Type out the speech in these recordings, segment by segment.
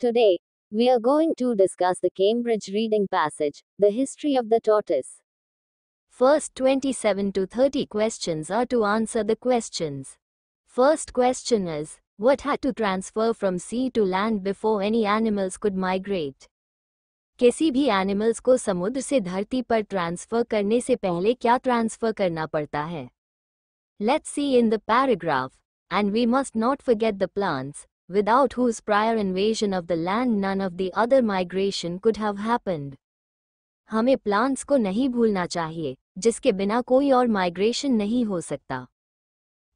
Today, we are going to discuss the Cambridge reading passage, The History of the Tortoise. First 27 to 30 questions are to answer the questions. First question is, what had to transfer from sea to land before any animals could migrate? किसी भी animals को समुद्र से धरती पर transfer करने से पहले क्या ट्रांसफर करना पड़ता है? Let's see in the paragraph, and we must not forget the plants, without whose prior invasion of the land none of the other migration could have happened. हमें प्लांट्स को नहीं भूलना चाहिए, जिसके बिना कोई और माइग्रेशन नहीं हो सकता.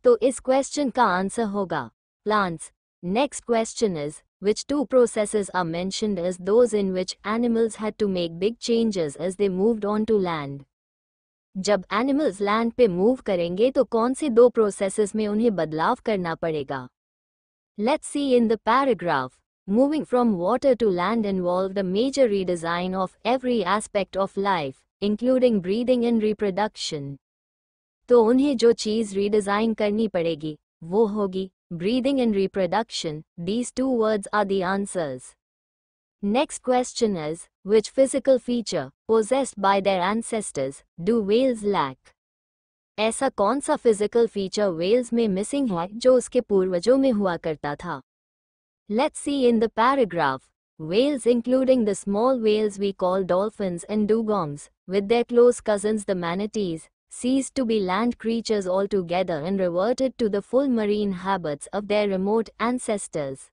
तो इस क्वेश्चन का आंसर होगा plants. Next question is, which two processes are mentioned as those in which animals had to make big changes as they moved on to land? जब एनिमल्स लैंड पे मूव करेंगे तो कौन से दो प्रोसेसेस में उन्हें बदलाव करना पड़ेगा? Let's see in the paragraph. Moving from water to land involved a major redesign of every aspect of life, including breathing and reproduction. तो उन्हें जो चीज़ रीडिज़ाइन करनी पड़ेगी, वो होगी breathing and reproduction. These two words are the answers. Next question is, which physical feature, possessed by their ancestors, do whales lack? ऐसा कौन सा फिजिकल फीचर वेल्स में मिसिंग है जो उसके पूर्वजों में हुआ करता था? Let's see in the paragraph. Whales, including the small whales we call dolphins and dugongs, with their close cousins the manatees, ceased to be land creatures altogether and reverted to the full marine habits of their remote ancestors.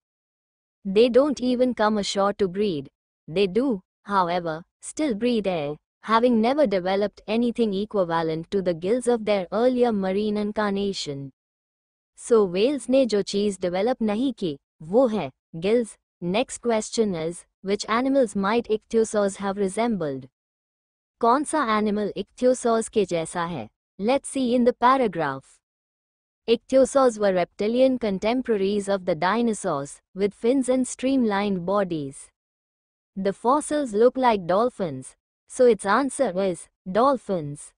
They don't even come ashore to breed. They do, however, still breathe air, having never developed anything equivalent to the gills of their earlier marine incarnation. So whales ने जो चीज़ develop नहीं की, वो है gills. Next question is, which animals might ichthyosaurs have resembled? कौन सा animal ichthyosaurs के जैसा है? Let's see in the paragraph. Ichthyosaurs were reptilian contemporaries of the dinosaurs, with fins and streamlined bodies. The fossils look like dolphins, so its answer is dolphins.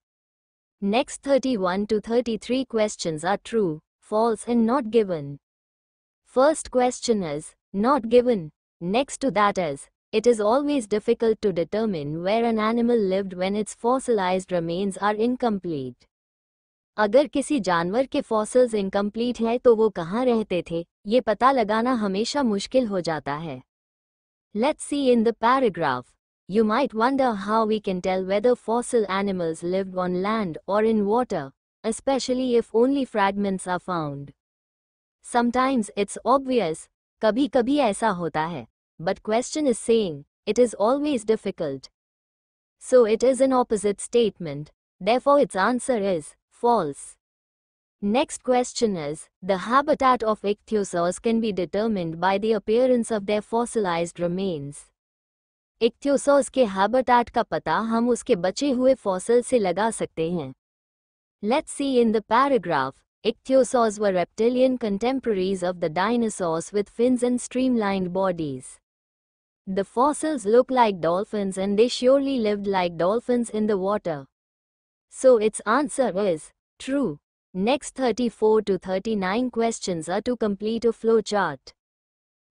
Next 31 to 33 questions are true, false and not given. First question is, not given. Next to that is, it is always difficult to determine where an animal lived when its fossilized remains are incomplete. अगर किसी जानवर के fossils incomplete है तो वो कहाँ रहते थे, ये पता लगाना हमेशा मुश्किल हो जाता है. Let's see in the paragraph. You might wonder how we can tell whether fossil animals lived on land or in water, especially if only fragments are found. Sometimes it's obvious, कभी-कभी ऐसा होता है, but question is saying, it is always difficult. So it is an opposite statement, therefore its answer is false. Next question is, the habitat of ichthyosaurs can be determined by the appearance of their fossilized remains. इक्थ्योसॉर्स के habitat का पता हम उसके बचे हुए fossil से लगा सकते हैं. Let's see in the paragraph. Ichthyosaurs were reptilian contemporaries of the dinosaurs with fins and streamlined bodies. The fossils look like dolphins and they surely lived like dolphins in the water. So its answer is true. Next 34 to 39 questions are to complete a flowchart.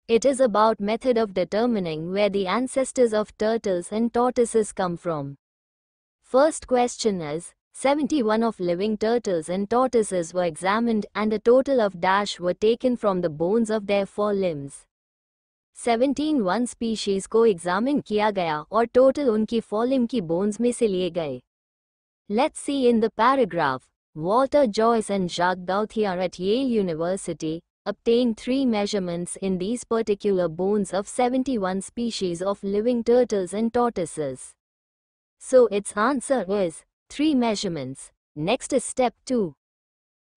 It is about method of determining where the ancestors of turtles and tortoises come from. First question is, 71 of living turtles and tortoises were examined and a total of dash were taken from the bones of their forelimbs. 17 one species को examine किया गया और total उनकी फॉलिम की bones में से लिए गए. Let's see in the paragraph. Walter Joyce and Jacques Gauthier at Yale University obtained 3 measurements in these particular bones of 71 species of living turtles and tortoises. So its answer is 3 measurements. Next is step 2.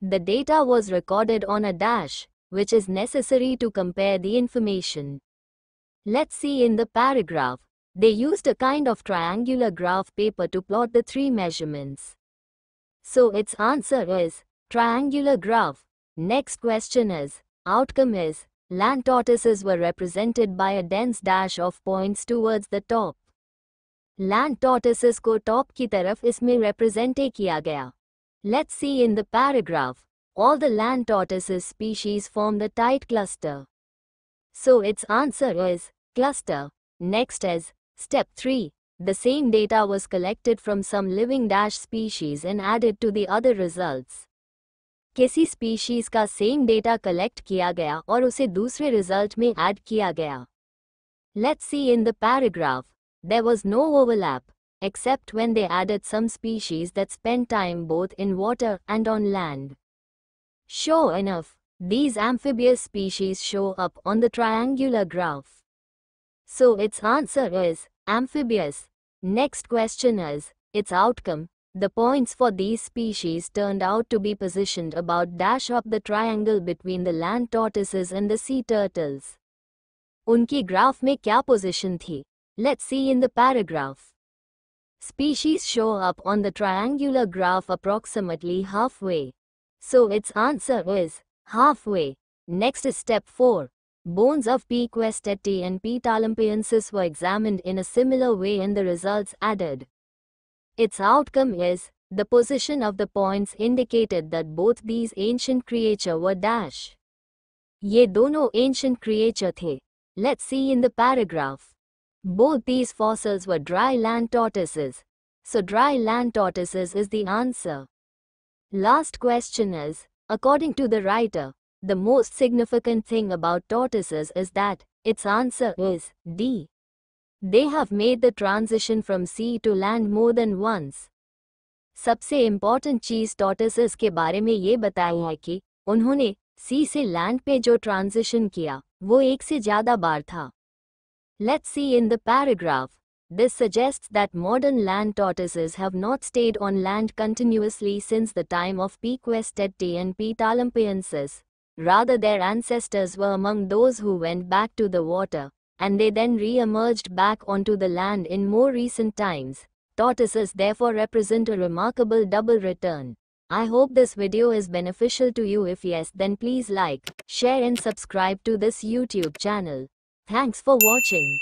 The data was recorded on a dash, which is necessary to compare the information. Let's see in the paragraph. They used a kind of triangular graph paper to plot the 3 measurements. So its answer is triangular graph. Next question is, outcome is, land tortoises were represented by a dense dash of points towards the top. Land tortoises को top की तरफ इसमें represent किया गया. Let's see in the paragraph. All the land tortoises species form the tight cluster. So its answer is cluster. Next is step 3. The same data was collected from some living dash species and added to the other results. किसी species का same data collect किया गया और उसे दूसरे result में add किया गया. Let's see in the paragraph. There was no overlap, except when they added some species that spent time both in water and on land. Sure enough, these amphibious species show up on the triangular graph. So its answer is amphibious. Next question is its outcome. The points for these species turned out to be positioned about dash of the triangle between the land tortoises and the sea turtles. उनकी graph में क्या position थी? Let's see in the paragraph. Species show up on the triangular graph approximately halfway. So its answer is halfway. Next is step 4. Bones of P. questeti and P. talumpiensis were examined in a similar way and the results added. Its outcome is, the position of the points indicated that both these ancient creatures were dash. ये दोनों ancient creature थे. Let's see in the paragraph. Both these fossils were dry land tortoises. So dry land tortoises is the answer. Last question is, according to the writer, the most significant thing about tortoises is that its answer is D. They have made the transition from sea to land more than once. सबसे important चीज tortoises के बारे में ये बताई है कि उन्होंने sea से land पे जो transition किया, वो एक से ज़्यादा बार था. Let's see in the paragraph. This suggests that modern land tortoises have not stayed on land continuously since the time of P. questeti and P. talumpiensis. Rather, their ancestors were among those who went back to the water, and they then re-emerged back onto the land in more recent times. Tortoises therefore represent a remarkable double return. I hope this video is beneficial to you. If yes, then please like, share and subscribe to this YouTube channel. Thanks for watching.